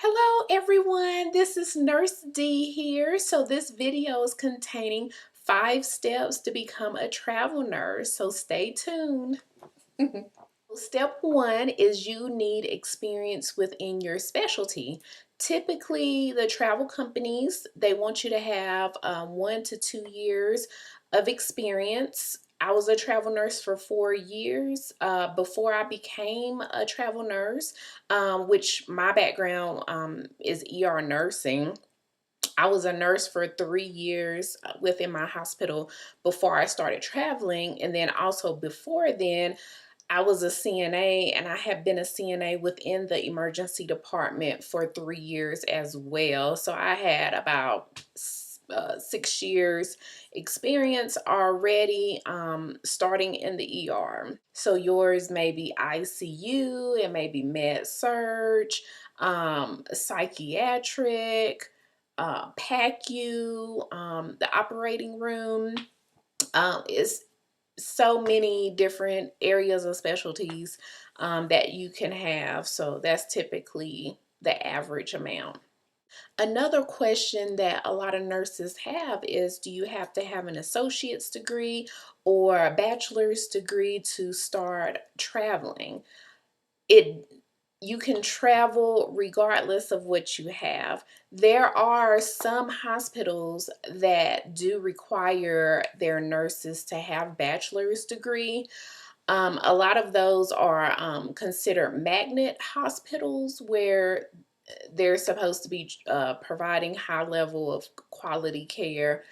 Hello everyone, this is Nurse D here. So this video is containing 5 steps to become a travel nurse, so stay tuned. Step 1 is you need experience within your specialty. Typically, the travel companies, they want you to have 1 to 2 years of experience. I was a travel nurse for 4 years before I became a travel nurse, which my background is ER nursing. I was a nurse for 3 years within my hospital before I started traveling. And then also before then, I was a CNA, and I have been a CNA within the emergency department for 3 years as well. So I had about 6 years experience already, starting in the ER. So yours may be ICU, it may be med surge, psychiatric, PACU, the operating room. Is so many different areas of specialties that you can have. So that's typically the average amount. Another question that a lot of nurses have is, do you have to have an associate's degree or a bachelor's degree to start traveling? It You can travel regardless of what you have. There are some hospitals that do require their nurses to have bachelor's degree. A lot of those are considered magnet hospitals where they're supposed to be providing high level of quality care,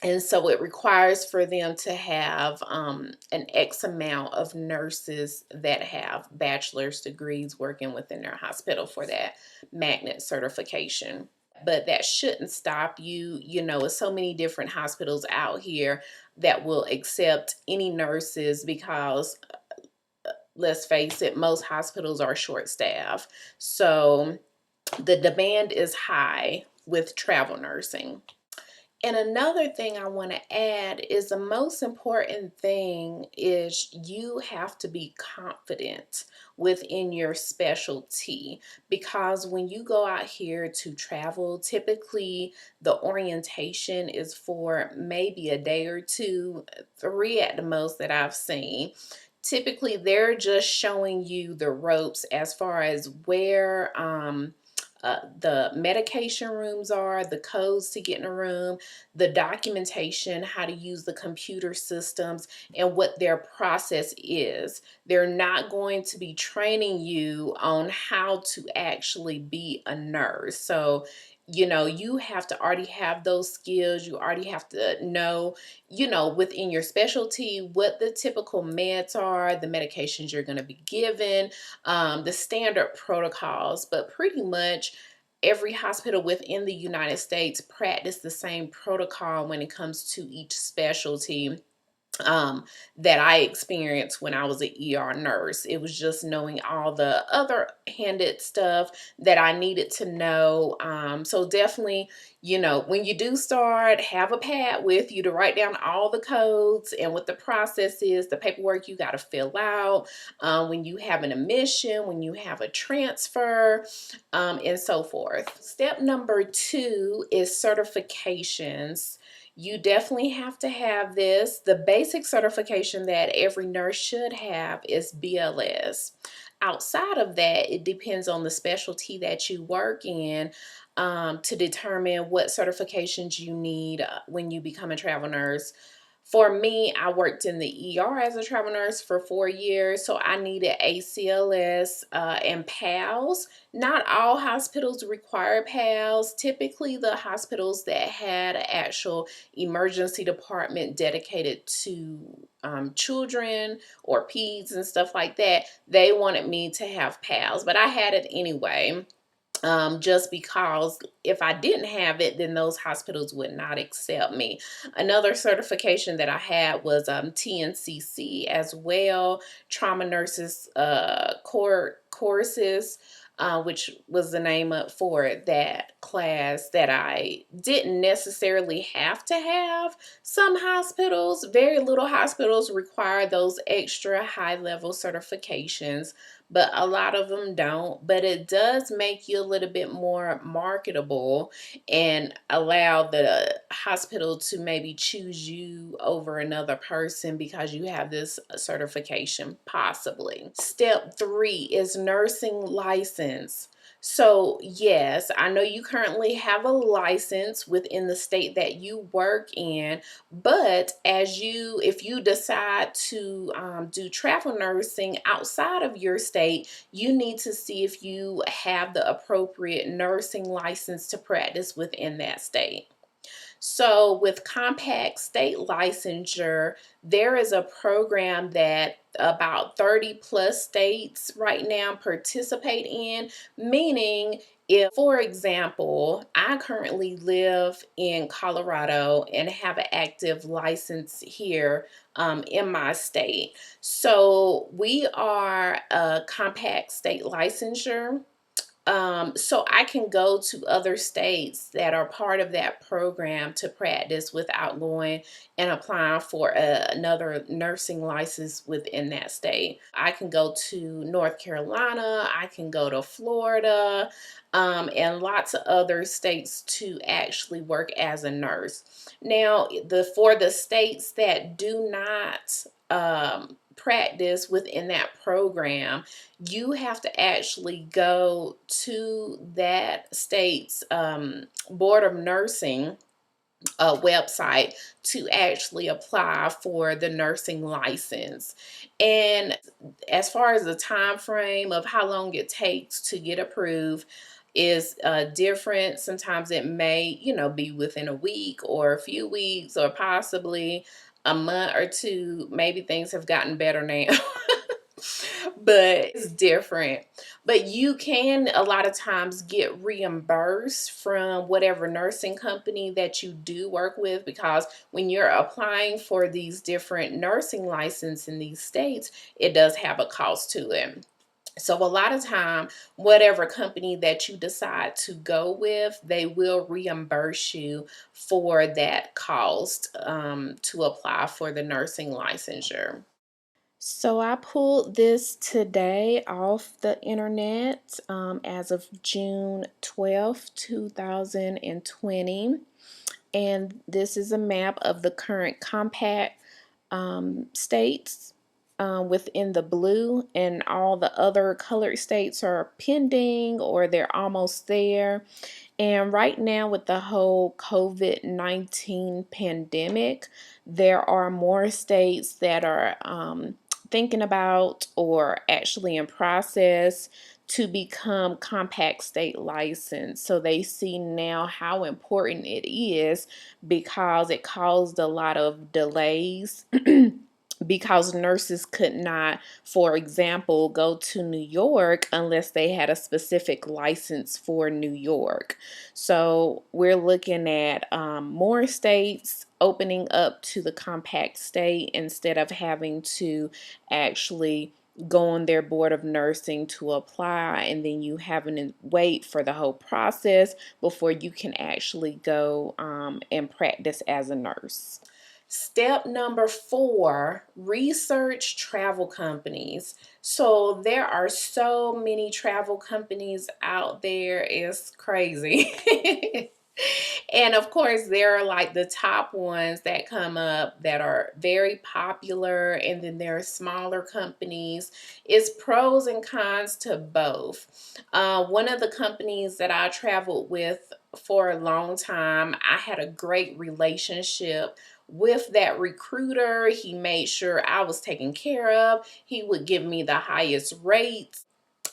and so it requires for them to have an X amount of nurses that have bachelor's degrees working within their hospital for that magnet certification. But that shouldn't stop you. You know, there's so many different hospitals out here that will accept any nurses because, let's face it, most hospitals are short staffed. So the demand is high with travel nursing. And another thing I want to add is the most important thing is you have to be confident within your specialty, because when you go out here to travel, typically the orientation is for maybe a day or two, 3 at the most that I've seen. Typically, they're just showing you the ropes as far as where the medication rooms are, the codes to get in a room, the documentation, how to use the computer systems, and what their process is. They're not going to be training you on how to actually be a nurse. So, you know, you have to already have those skills. You already have to know, you know, within your specialty, what the typical meds are, the medications you're going to be given, the standard protocols. But pretty much every hospital within the United States practice the same protocol when it comes to each specialty that I experienced when I was an ER nurse. It was just knowing all the other handed stuff that I needed to know. So definitely, you know, when you do start, have a pad with you to write down all the codes and what the process is, the paperwork you got to fill out, when you have an admission, when you have a transfer, and so forth. Step number 2 is certifications. You definitely have to have this. The basic certification that every nurse should have is BLS. Outside of that, it depends on the specialty that you work in, to determine what certifications you need when you become a travel nurse. For me, I worked in the ER as a travel nurse for 4 years, so I needed ACLS and PALS. Not all hospitals require PALS. Typically, the hospitals that had an actual emergency department dedicated to children or peds and stuff like that, they wanted me to have PALS, but I had it anyway. Just because if I didn't have it, then those hospitals would not accept me. Another certification that I had was TNCC as well, trauma nurses courses, which was the name for that class that I didn't necessarily have to have. Some hospitals, very little hospitals, require those extra high level certifications, but a lot of them don't. But it does make you a little bit more marketable and allow the hospital to maybe choose you over another person because you have this certification, possibly. Step 3 is nursing license. So, yes, I know you currently have a license within the state that you work in, but if you decide to do travel nursing outside of your state, you need to see if you have the appropriate nursing license to practice within that state. So, with compact state licensure, there is a program that about 30 plus states right now participate in, meaning if, for example, I currently live in Colorado and have an active license here in my state. So, we are a compact state licensure. So I can go to other states that are part of that program to practice without going and applying for another nursing license within that state. I can go to North Carolina, I can go to Florida, and lots of other states to actually work as a nurse. Now, for the states that do not practice within that program, you have to actually go to that state's board of nursing website to actually apply for the nursing license. And as far as the time frame of how long it takes to get approved is different. Sometimes it may, be within a week or a few weeks or possibly a month or two. Maybe things have gotten better now. But it's different. But you can a lot of times get reimbursed from whatever nursing company that you do work with, because when you're applying for these different nursing licenses in these states, it does have a cost to it. So a lot of time, whatever company that you decide to go with, they will reimburse you for that cost to apply for the nursing licensure. So I pulled this today off the internet as of June 12th, 2020. And this is a map of the current compact states within the blue, and all the other colored states are pending or they're almost there. And right now, with the whole COVID-19 pandemic, there are more states that are thinking about or actually in process to become compact state license. So they see now how important it is, because it caused a lot of delays. Because nurses could not, for example, go to New York unless they had a specific license for New York. So we're looking at more states opening up to the compact state instead of having to actually go on their board of nursing to apply, and then you having to wait for the whole process before you can actually go and practice as a nurse. Step number 4, research travel companies. So there are so many travel companies out there, it's crazy. And of course, there are like the top ones that come up that are very popular, and then there are smaller companies. It's pros and cons to both. One of the companies that I traveled with for a long time, I had a great relationship with that recruiter. He made sure I was taken care of. He would give me the highest rates.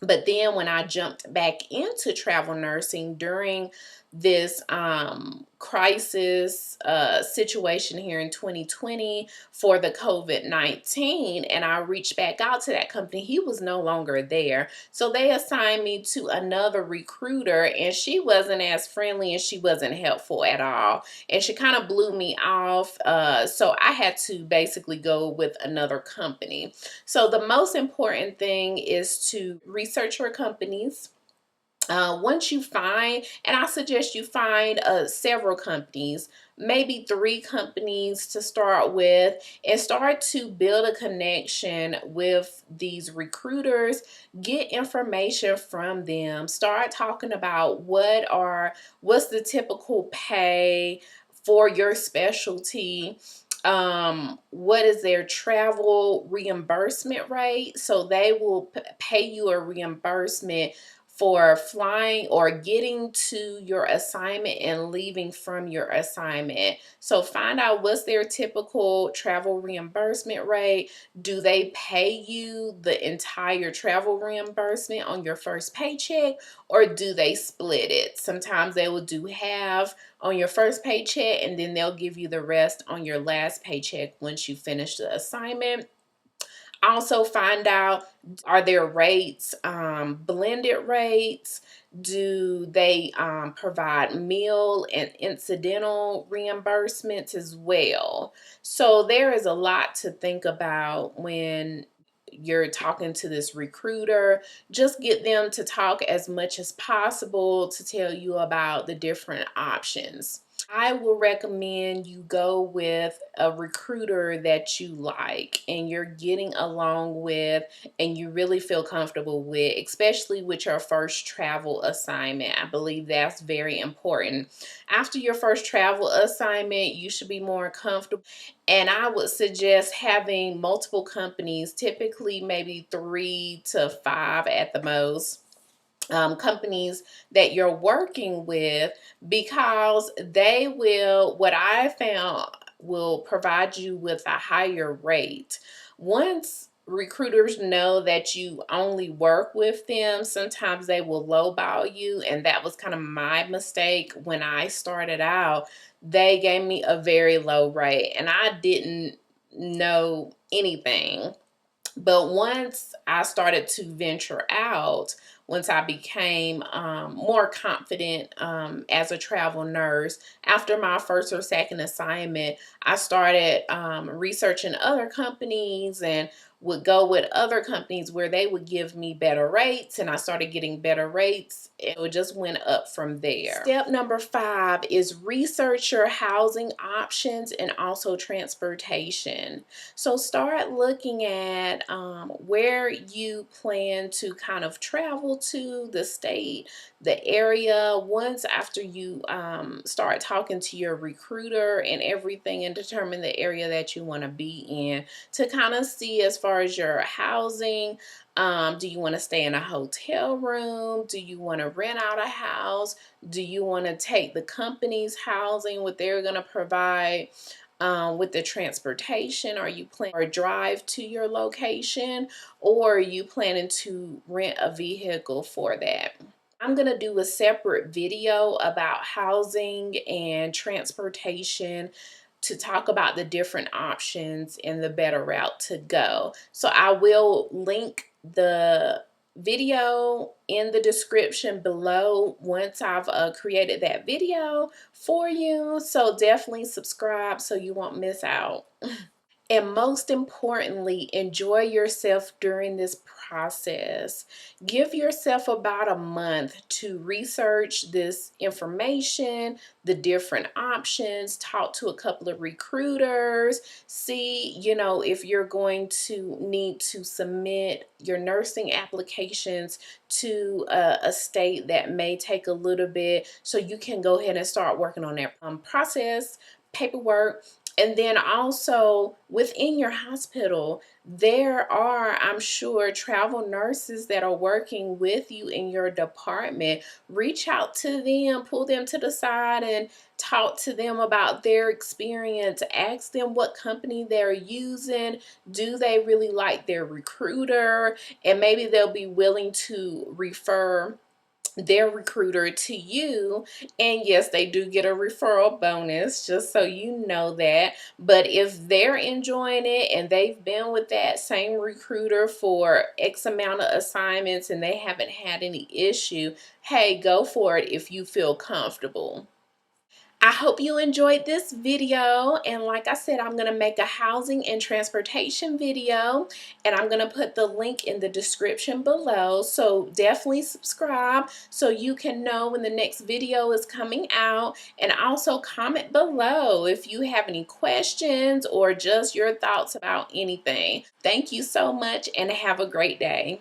But then when I jumped back into travel nursing during this crisis situation here in 2020 for the COVID-19, and I reached back out to that company, he was no longer there. So they assigned me to another recruiter, and she wasn't as friendly and she wasn't helpful at all. And she kind of blew me off. So I had to basically go with another company. So the most important thing is to research your companies. Once you find, and I suggest you find several companies, maybe 3 companies to start with, and start to build a connection with these recruiters. Get information from them. Start talking about what's the typical pay for your specialty. What is their travel reimbursement rate? So they will pay you a reimbursement for flying or getting to your assignment and leaving from your assignment. So find out what's their typical travel reimbursement rate. Do they pay you the entire travel reimbursement on your first paycheck, or do they split it? Sometimes they will do half on your first paycheck, and then they'll give you the rest on your last paycheck once you finish the assignment. Also find out, are their rates blended rates? Do they provide meal and incidental reimbursements as well? So there is a lot to think about when you're talking to this recruiter. Just get them to talk as much as possible to tell you about the different options. I will recommend you go with a recruiter that you like and you're getting along with and you really feel comfortable with, especially with your first travel assignment. I believe that's very important. After your first travel assignment, you should be more comfortable. And I would suggest having multiple companies, typically maybe 3 to 5 at the most. Companies that you're working with, because they will, what I found, will provide you with a higher rate. Once recruiters know that you only work with them, sometimes they will lowball you, and that was kind of my mistake when I started out. They gave me a very low rate and I didn't know anything. But once I started to venture out, once I became more confident as a travel nurse, after my first or second assignment, I started researching other companies and would go with other companies where they would give me better rates, and I started getting better rates. It just went up from there. Step number 5 is research your housing options and also transportation. So start looking at where you plan to kind of travel to, the state, the area. Once after you start talking to your recruiter and everything, and determine the area that you want to be in, to kind of see as far as your housing. Do you want to stay in a hotel room? Do you want to rent out a house? Do you want to take the company's housing, what they're going to provide? With the transportation, are you planning or drive to your location, or are you planning to rent a vehicle for that? I'm going to do a separate video about housing and transportation to talk about the different options and the better route to go. So I will link the video in the description below once I've created that video for you. So definitely subscribe so you won't miss out. And most importantly, enjoy yourself during this process. Give yourself about a month to research this information, the different options, talk to a couple of recruiters, see, if you're going to need to submit your nursing applications to a state that may take a little bit, so you can go ahead and start working on that process, paperwork. And then also within your hospital, there are, I'm sure, travel nurses that are working with you in your department. Reach out to them, pull them to the side and talk to them about their experience. Ask them what company they're using. Do they really like their recruiter? And maybe they'll be willing to refer their recruiter to you. And yes, they do get a referral bonus, just so you know that. But if they're enjoying it and they've been with that same recruiter for X amount of assignments and they haven't had any issue, hey, go for it if you feel comfortable. I hope you enjoyed this video, and like I said, I'm going to make a housing and transportation video, and I'm going to put the link in the description below, so definitely subscribe so you can know when the next video is coming out, and also comment below if you have any questions or just your thoughts about anything. Thank you so much, and have a great day.